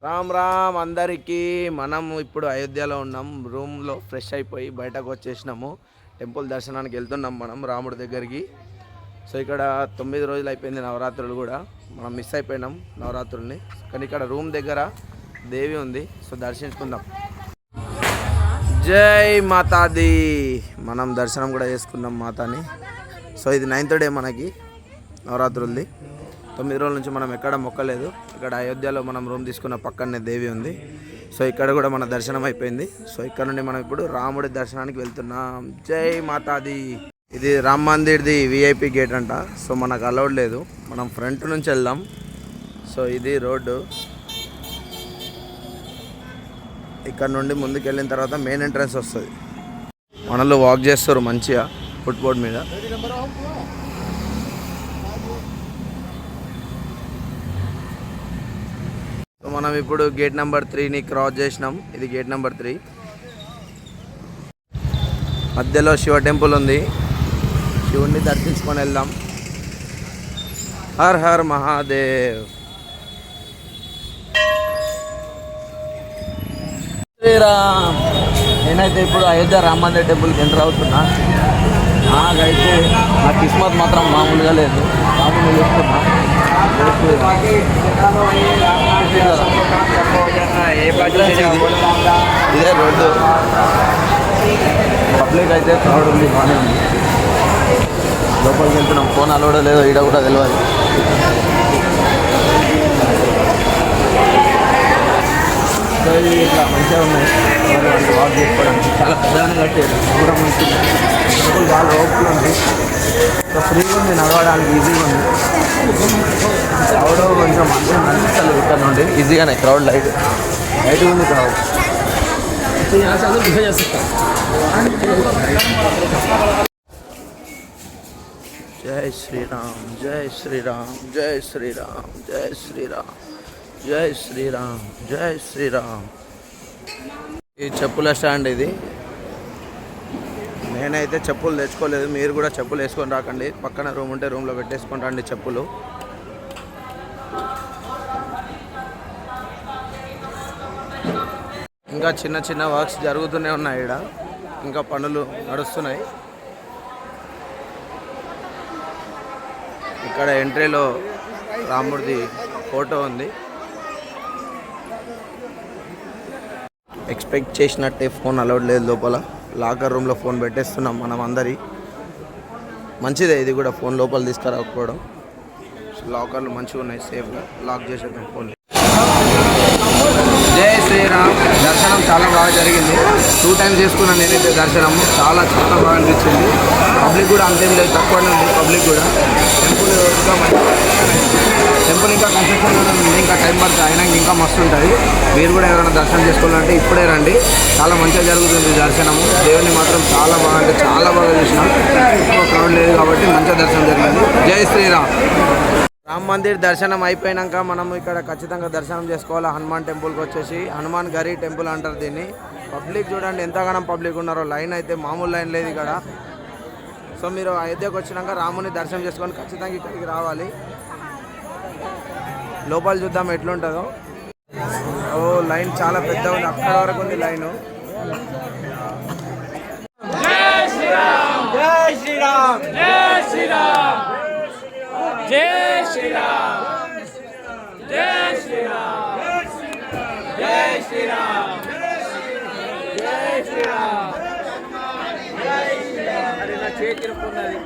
రామ్ రామ్ అందరికీ. మనం ఇప్పుడు అయోధ్యలో ఉన్నాం. రూమ్లో ఫ్రెష్ అయిపోయి బయటకు వచ్చేసినాము. టెంపుల్ దర్శనానికి వెళ్తున్నాం మనం రాముడి దగ్గరికి. సో ఇక్కడ 9 రోజులు అయిపోయింది నవరాత్రులు కూడా. మనం మిస్ అయిపోయినాం నవరాత్రుల్ని. కానీ ఇక్కడ రూమ్ దగ్గర దేవి ఉంది. సో దర్శించుకుందాం. జై మాతాది. మనం దర్శనం కూడా చేసుకున్నాం మాతాని. సో ఇది 9th డే మనకి నవరాత్రులది. 9 రోజుల నుంచి మనం ఎక్కడ మొక్కలేదు. ఇక్కడ అయోధ్యలో మనం రూమ్ తీసుకున్న పక్కనే దేవి ఉంది. సో ఇక్కడ కూడా మన దర్శనం అయిపోయింది. సో ఇక్కడ నుండి మనం ఇప్పుడు రాముడి దర్శనానికి వెళ్తున్నాం. జై మాతాది. ఇది రామ్ మందిర్ది విఐపి గేట్ అంట. సో మనకు అలౌడ్ లేదు, మనం ఫ్రంట్ నుంచి వెళ్దాం. సో ఇది రోడ్డు. ఇక్కడ నుండి ముందుకు వెళ్ళిన తర్వాత మెయిన్ ఎంట్రన్స్ వస్తుంది. మనలో వాక్ చేస్తారు మంచిగా ఫుట్ బోర్డ్ మీద. మనం ఇప్పుడు గేట్ నెంబర్ 3ని క్రాస్ చేసినాం. ఇది గేట్ నెంబర్ 3. మధ్యలో శివ టెంపుల్ ఉంది. శివుణ్ణి దర్శించుకొని వెళ్దాం. హర్ హర్ మహాదేవ్. శ్రీరామ్. నేనైతే ఇప్పుడు అయోధ్య రామ్ మందిర్ టెంపుల్కి ఎంటర్ అవుతున్నా. నాకైతే నా కిస్మత్ మాత్రం మామూలుగా లేదు. మామూలుగా చెప్తున్నా. ఇదే రోడ్డు. పబ్లిక్ అయితే క్రౌడ్ ఉంది, బాగానే ఉంది. లోపలికి వెళ్తున్నాం. ఫోన్ అలౌడ్ లేదో ఈడ కూడా తెలియదు. సో ఇవి ఇట్లా మంచిగా ఉన్నాయి. మరి వాళ్ళు వాక్ చేసుకోవడానికి చాలా పెద్దగానే కట్టారు. దూరం నుంచి టెంపుల్ బాగా ఓపెన్ ఉంది. సో ఫ్రీగా ఉంది, నడవడానికి ఈజీగా ఉంది. క్రౌడ్ కొంచెం అందరూ నడుస్తారు ఇక్కడ నుండి ఈజీగానే. క్రౌడ్ లైట్ ఉంది క్రౌడ్. జై శ్రీరామ్, జై శ్రీరామ్, జై శ్రీరామ్, జై శ్రీరామ్, జై శ్రీరామ్, జై శ్రీరామ్. ఈ చెప్పుల స్టాండ్ ఇది. నేనైతే చెప్పులు తెచ్చుకోలేదు. మీరు కూడా చెప్పులు వేసుకొని రాకండి. పక్కన రూమ్ ఉంటే రూమ్లో పెట్టేసుకొని రండి చెప్పులు. ఇంకా చిన్న చిన్న వర్క్స్ జరుగుతూనే ఉన్నాయి. ఇక్కడ ఇంకా పనులు నడుస్తున్నాయి. ఇక్కడ ఎంట్రీలో రాముడిది ఫోటో ఉంది. ఎక్స్పెక్ట్ చేసినట్టే ఫోన్ అలౌడ్ లేదు లోపల. లాకర్ రూమ్లో ఫోన్ పెట్టేస్తున్నాం మనం అందరి. మంచిదే ఇది కూడా, ఫోన్ లోపల తీసుకురాకపోవడం. లాకర్లు మంచిగా ఉన్నాయి, సేఫ్గా లాక్ చేసేద్దాం ఫోన్. జై శ్రీరామ్. దర్శనం చాలా బాగా జరిగింది. 2 times చేసుకున్నాను నేనైతే దర్శనం. చాలా చాలా బాగా అనిపించింది. పబ్లిక్ కూడా అంతేం లేదు, తక్కువనే ఉంది పబ్లిక్ కూడా. టెంపుల్ ఇంకా కన్స్ట్రక్షన్లో ఉంది. ఇంకా టైం పడుతుంది, అయినా ఇంకా మస్తు ఉంటుంది. మీరు కూడా ఎవరైనా దర్శనం చేసుకోవాలంటే ఇప్పుడే రండి. చాలా మంచిగా జరుగుతుంది దర్శనము. దేవుని మాత్రం చాలా బాగా అంటే చాలా బాగా చూసినాం. ఎక్కువ క్రౌడ్ లేదు కాబట్టి మంచిగా దర్శనం జరిగింది. జై శ్రీరామ్. రామ్ మందిర్ దర్శనం అయిపోయాక మనము ఇక్కడ ఖచ్చితంగా దర్శనం చేసుకోవాలి. హనుమాన్ టెంపుల్కి వచ్చేసి హనుమాన్ గరి టెంపుల్ అంటారు దీన్ని. పబ్లిక్ చూడండి ఎంతగానో పబ్లిక్ ఉన్నారో. లైన్ అయితే మామూలు లైన్ లేదు ఇక్కడ. సో మీరు అయోధ్యకు వచ్చినాక రాముని దర్శనం చేసుకొని ఖచ్చితంగా ఇక్కడికి రావాలి. లోపల చూద్దాం ఎట్లుంటుందో. ఓ లైన్ చాలా పెద్ద ఉంది, అక్కడ వరకు ఉంది లైను. జై శ్రీరామ్, జై శ్రీరామ్, జై శ్రీరామ్, జై శ్రీరామ్, జై శ్రీరామ్, జై శ్రీరామ్, జై శ్రీరామ్, జై శ్రీరామ్. అరే నా చేతి ఉన్నది.